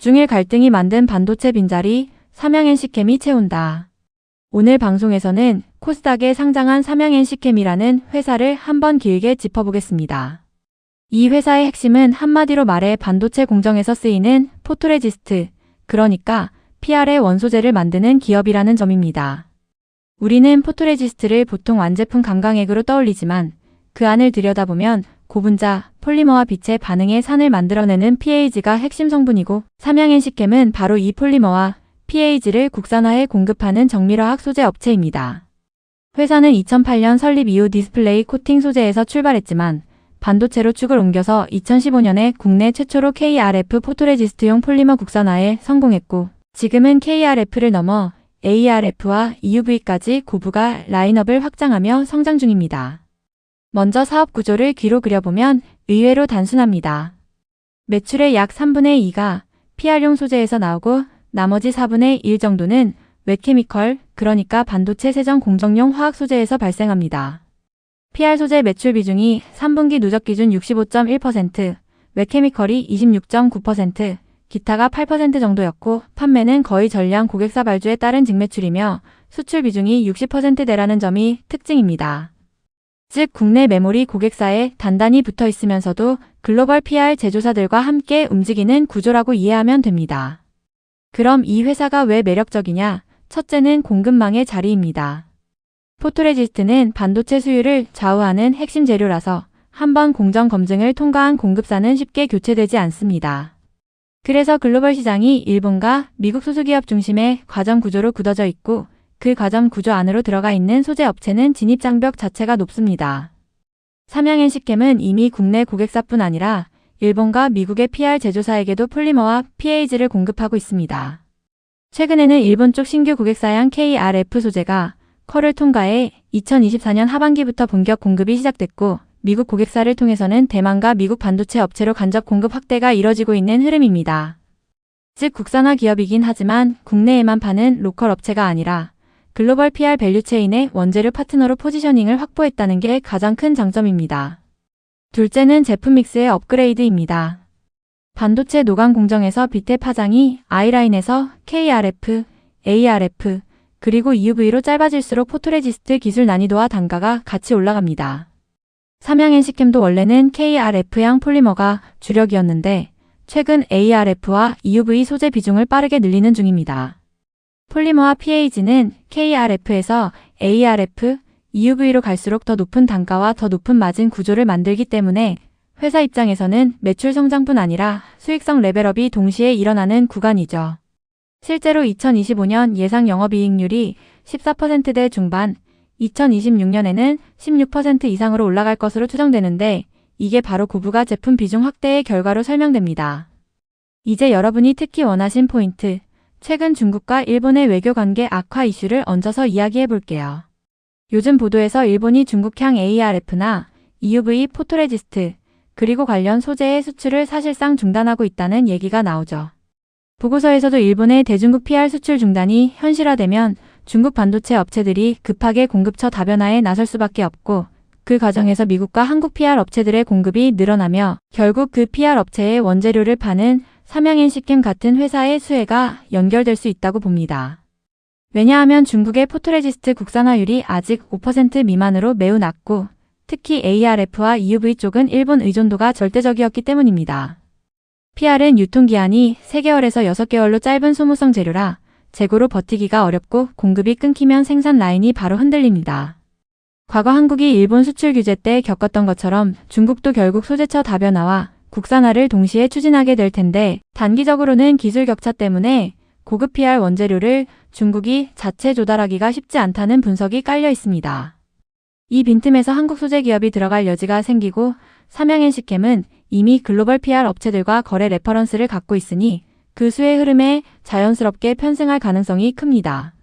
중일 갈등이 만든 반도체 빈자리 삼양NC캠이 채운다. 오늘 방송에서는 코스닥에 상장한 삼양NC캠이라는 회사를 한번 길게 짚어보겠습니다. 이 회사의 핵심은 한마디로 말해 반도체 공정에서 쓰이는 포토레지스트, 그러니까 PR의 원소재를 만드는 기업이라는 점입니다. 우리는 포토레지스트를 보통 완제품 감광액으로 떠올리지만 그 안을 들여다보면 고분자, 폴리머와 빛의 반응의 산을 만들어내는 PAG가 핵심 성분이고 삼양NC캠은 바로 이 폴리머와 PAG를 국산화해 공급하는 정밀화학 소재 업체입니다. 회사는 2008년 설립 이후 디스플레이 코팅 소재에서 출발했지만 반도체로 축을 옮겨서 2015년에 국내 최초로 KRF 포토레지스트용 폴리머 국산화에 성공했고 지금은 KRF를 넘어 ARF와 EUV까지 고부가 라인업을 확장하며 성장 중입니다. 먼저 사업 구조를 귀로 그려보면 의외로 단순합니다. 매출의 약 3분의 2가 PR용 소재에서 나오고 나머지 4분의 1 정도는 웹케미컬, 그러니까 반도체 세정 공정용 화학 소재에서 발생합니다. PR 소재 매출 비중이 3분기 누적 기준 65.1%, 웹케미컬이 26.9%, 기타가 8% 정도였고 판매는 거의 전량 고객사 발주에 따른 직매출이며 수출 비중이 60%대라는 점이 특징입니다. 즉 국내 메모리 고객사에 단단히 붙어 있으면서도 글로벌 PR 제조사들과 함께 움직이는 구조라고 이해하면 됩니다. 그럼 이 회사가 왜 매력적이냐? 첫째는 공급망의 자리입니다. 포토레지스트는 반도체 수율을 좌우하는 핵심 재료라서 한번 공정 검증을 통과한 공급사는 쉽게 교체되지 않습니다. 그래서 글로벌 시장이 일본과 미국 소수기업 중심의 과점 구조로 굳어져 있고 그 과점 구조 안으로 들어가 있는 소재 업체는 진입 장벽 자체가 높습니다. 삼양NC캠은 이미 국내 고객사뿐 아니라 일본과 미국의 PR 제조사에게도 폴리머와 PAG를 공급하고 있습니다. 최근에는 일본 쪽 신규 고객사양 KRF 소재가 컬을 통과해 2024년 하반기부터 본격 공급이 시작됐고 미국 고객사를 통해서는 대만과 미국 반도체 업체로 간접 공급 확대가 이뤄지고 있는 흐름입니다. 즉 국산화 기업이긴 하지만 국내에만 파는 로컬 업체가 아니라 글로벌 PR 밸류체인의 원재료 파트너로 포지셔닝을 확보했다는 게 가장 큰 장점입니다. 둘째는 제품 믹스의 업그레이드입니다. 반도체 노광 공정에서 빛의 파장이 I라인에서 KRF, ARF, 그리고 EUV로 짧아질수록 포토레지스트 기술 난이도와 단가가 같이 올라갑니다. 삼양NC캠도 원래는 KRF양 폴리머가 주력이었는데 최근 ARF와 EUV 소재 비중을 빠르게 늘리는 중입니다. 폴리머와 PAG는 KRF에서 ARF, EUV로 갈수록 더 높은 단가와 더 높은 마진 구조를 만들기 때문에 회사 입장에서는 매출 성장뿐 아니라 수익성 레벨업이 동시에 일어나는 구간이죠. 실제로 2025년 예상 영업이익률이 14%대 중반, 2026년에는 16% 이상으로 올라갈 것으로 추정되는데 이게 바로 고부가 제품 비중 확대의 결과로 설명됩니다. 이제 여러분이 특히 원하신 포인트, 최근 중국과 일본의 외교 관계 악화 이슈를 얹어서 이야기해 볼게요. 요즘 보도에서 일본이 중국향 ARF나 EUV 포토레지스트, 그리고 관련 소재의 수출을 사실상 중단하고 있다는 얘기가 나오죠. 보고서에서도 일본의 대중국 PR 수출 중단이 현실화되면 중국 반도체 업체들이 급하게 공급처 다변화에 나설 수밖에 없고 그 과정에서 미국과 한국 PR 업체들의 공급이 늘어나며 결국 그 PR 업체의 원재료를 파는 삼양NC캠 같은 회사의 수혜가 연결될 수 있다고 봅니다. 왜냐하면 중국의 포토레지스트 국산화율이 아직 5% 미만으로 매우 낮고 특히 ARF와 EUV 쪽은 일본 의존도가 절대적이었기 때문입니다. PR은 유통기한이 3개월에서 6개월로 짧은 소모성 재료라 재고로 버티기가 어렵고 공급이 끊기면 생산 라인이 바로 흔들립니다. 과거 한국이 일본 수출 규제 때 겪었던 것처럼 중국도 결국 소재처 다변화와 국산화를 동시에 추진하게 될 텐데 단기적으로는 기술 격차 때문에 고급 PR 원재료를 중국이 자체 조달하기가 쉽지 않다는 분석이 깔려 있습니다. 이 빈틈에서 한국 소재 기업이 들어갈 여지가 생기고 삼양NC캠은 이미 글로벌 PR 업체들과 거래 레퍼런스를 갖고 있으니 그 수의 흐름에 자연스럽게 편승할 가능성이 큽니다.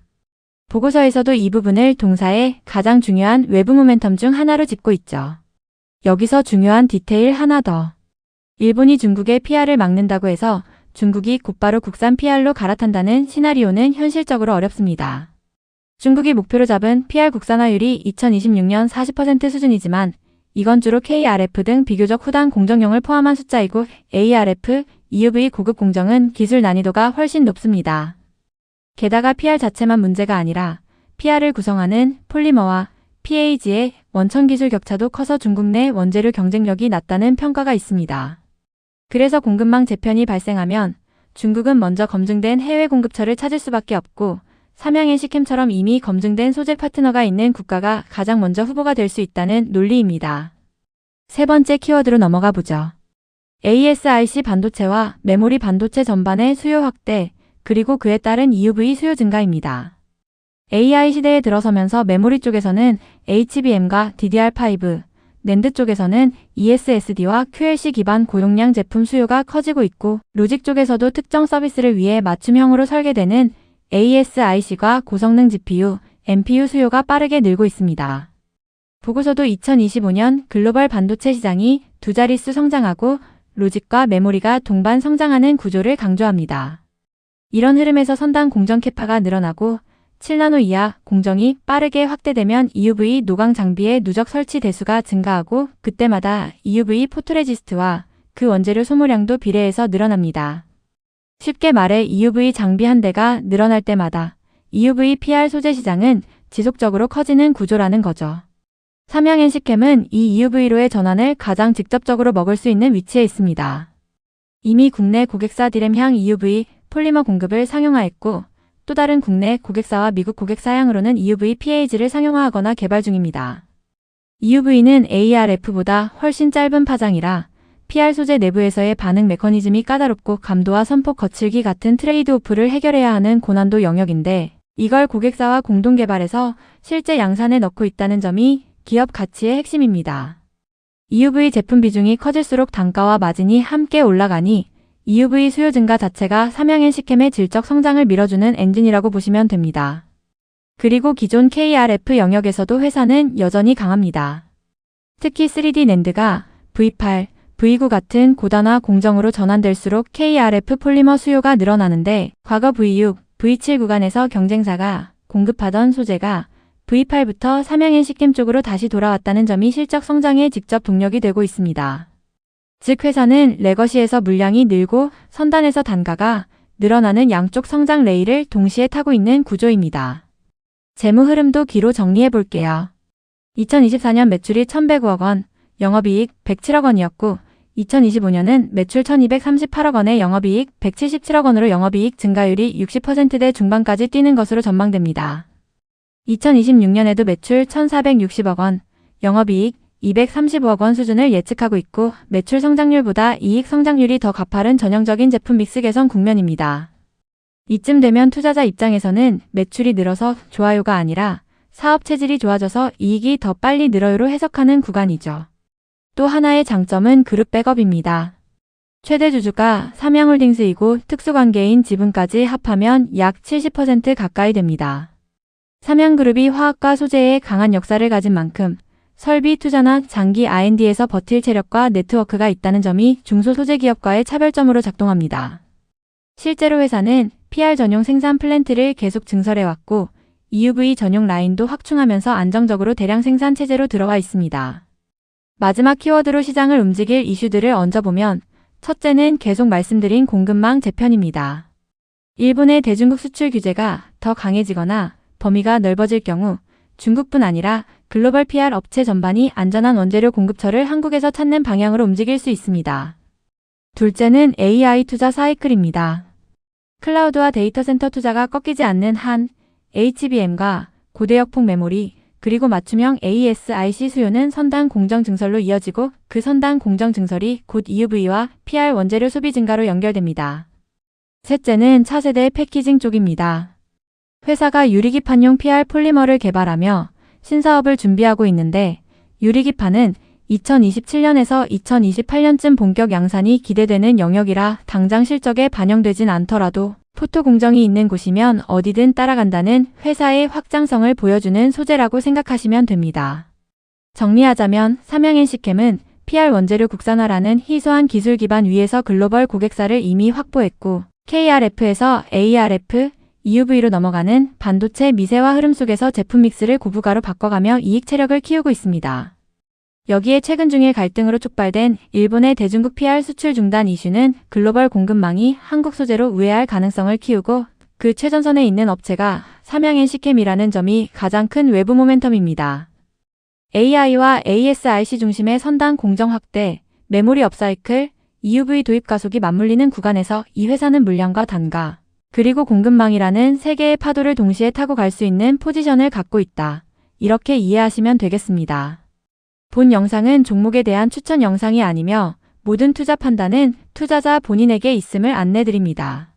보고서에서도 이 부분을 동사의 가장 중요한 외부 모멘텀 중 하나로 짚고 있죠. 여기서 중요한 디테일 하나 더. 일본이 중국의 PR을 막는다고 해서 중국이 곧바로 국산 PR로 갈아탄다는 시나리오는 현실적으로 어렵습니다. 중국이 목표로 잡은 PR 국산화율이 2026년 40% 수준이지만 이건 주로 KRF 등 비교적 후단 공정용을 포함한 숫자이고 ARF, EUV 고급 공정은 기술 난이도가 훨씬 높습니다. 게다가 PR 자체만 문제가 아니라 PR을 구성하는 폴리머와 PAG의 원천 기술 격차도 커서 중국 내 원재료 경쟁력이 낮다는 평가가 있습니다. 그래서 공급망 재편이 발생하면 중국은 먼저 검증된 해외 공급처를 찾을 수밖에 없고 삼양NC캠처럼 이미 검증된 소재 파트너가 있는 국가가 가장 먼저 후보가 될 수 있다는 논리입니다. 세 번째 키워드로 넘어가 보죠. ASIC 반도체와 메모리 반도체 전반의 수요 확대, 그리고 그에 따른 EUV 수요 증가입니다. AI 시대에 들어서면서 메모리 쪽에서는 HBM과 DDR5, 낸드 쪽에서는 ESSD와 QLC 기반 고용량 제품 수요가 커지고 있고 로직 쪽에서도 특정 서비스를 위해 맞춤형으로 설계되는 ASIC과 고성능 GPU, NPU 수요가 빠르게 늘고 있습니다. 보고서도 2025년 글로벌 반도체 시장이 두 자릿수 성장하고 로직과 메모리가 동반 성장하는 구조를 강조합니다. 이런 흐름에서 선단 공정 캐파가 늘어나고 7나노 이하 공정이 빠르게 확대되면 EUV 노광 장비의 누적 설치 대수가 증가하고 그때마다 EUV 포토레지스트와 그 원재료 소모량도 비례해서 늘어납니다. 쉽게 말해 EUV 장비 한 대가 늘어날 때마다 EUV PR 소재 시장은 지속적으로 커지는 구조라는 거죠. 삼양NC캠은 이 EUV로의 전환을 가장 직접적으로 먹을 수 있는 위치에 있습니다. 이미 국내 고객사 디램향 EUV 폴리머 공급을 상용화했고 또 다른 국내 고객사와 미국 고객사향으로는 EUV PAG를 상용화하거나 개발 중입니다. EUV는 ArF보다 훨씬 짧은 파장이라 PR 소재 내부에서의 반응 메커니즘이 까다롭고 감도와 선폭 거칠기 같은 트레이드오프를 해결해야 하는 고난도 영역인데 이걸 고객사와 공동 개발해서 실제 양산에 넣고 있다는 점이 기업 가치의 핵심입니다. EUV 제품 비중이 커질수록 단가와 마진이 함께 올라가니 EUV 수요 증가 자체가 삼양NC캠의 질적 성장을 밀어주는 엔진이라고 보시면 됩니다. 그리고 기존 KrF 영역에서도 회사는 여전히 강합니다. 특히 3D 낸드가 V8, V9 같은 고단화 공정으로 전환될수록 KrF 폴리머 수요가 늘어나는데 과거 V6, V7 구간에서 경쟁사가 공급하던 소재가 V8부터 삼양NC캠 쪽으로 다시 돌아왔다는 점이 실적 성장의 직접 동력이 되고 있습니다. 즉 회사는 레거시에서 물량이 늘고 선단에서 단가가 늘어나는 양쪽 성장 레일을 동시에 타고 있는 구조입니다. 재무 흐름도 기로 정리해 볼게요. 2024년 매출이 1,109억 원, 영업이익 107억 원이었고 2025년은 매출 1,238억 원에 영업이익 177억 원으로 영업이익 증가율이 60%대 중반까지 뛰는 것으로 전망됩니다. 2026년에도 매출 1,460억 원, 영업이익 235억 원 수준을 예측하고 있고 매출 성장률보다 이익 성장률이 더 가파른 전형적인 제품 믹스 개선 국면입니다. 이쯤 되면 투자자 입장에서는 매출이 늘어서 좋아요가 아니라 사업 체질이 좋아져서 이익이 더 빨리 늘어요로 해석하는 구간이죠. 또 하나의 장점은 그룹 백업입니다. 최대 주주가 삼양홀딩스이고 특수관계인 지분까지 합하면 약 70% 가까이 됩니다. 삼양그룹이 화학과 소재에 강한 역사를 가진 만큼 설비 투자나 장기 R&D에서 버틸 체력과 네트워크가 있다는 점이 중소소재기업과의 차별점으로 작동합니다. 실제로 회사는 PR 전용 생산 플랜트를 계속 증설해왔고 EUV 전용 라인도 확충하면서 안정적으로 대량 생산 체제로 들어와 있습니다. 마지막 키워드로 시장을 움직일 이슈들을 얹어보면 첫째는 계속 말씀드린 공급망 재편입니다. 일본의 대중국 수출 규제가 더 강해지거나 범위가 넓어질 경우 중국뿐 아니라 글로벌 PR 업체 전반이 안전한 원재료 공급처를 한국에서 찾는 방향으로 움직일 수 있습니다. 둘째는 AI 투자 사이클입니다. 클라우드와 데이터 센터 투자가 꺾이지 않는 한 HBM과 고대역폭 메모리 그리고 맞춤형 ASIC 수요는 선단 공정 증설로 이어지고 그 선단 공정 증설이 곧 EUV와 PR 원재료 소비 증가로 연결됩니다. 셋째는 차세대 패키징 쪽입니다. 회사가 유리기판용 PR 폴리머를 개발하며 신사업을 준비하고 있는데 유리기판은 2027년에서 2028년쯤 본격 양산이 기대되는 영역이라 당장 실적에 반영되진 않더라도 포토 공정이 있는 곳이면 어디든 따라간다는 회사의 확장성을 보여주는 소재라고 생각하시면 됩니다. 정리하자면 삼양NC캠은 PR 원재료 국산화라는 희소한 기술 기반 위에서 글로벌 고객사를 이미 확보했고 KrF에서 ArF, EUV로 넘어가는 반도체 미세화 흐름 속에서 제품 믹스를 고부가로 바꿔가며 이익 체력을 키우고 있습니다. 여기에 최근 중에 갈등으로 촉발된 일본의 대중국 PR 수출 중단 이슈는 글로벌 공급망이 한국 소재로 우회할 가능성을 키우고 그 최전선에 있는 업체가 삼양NC캠이라는 점이 가장 큰 외부 모멘텀입니다. AI와 ASRC 중심의 선단 공정 확대, 메모리 업사이클, EUV 도입 가속이 맞물리는 구간에서 이 회사는 물량과 단가, 그리고 공급망이라는 세 개의 파도를 동시에 타고 갈 수 있는 포지션을 갖고 있다. 이렇게 이해하시면 되겠습니다. 본 영상은 종목에 대한 추천 영상이 아니며 모든 투자 판단은 투자자 본인에게 있음을 안내드립니다.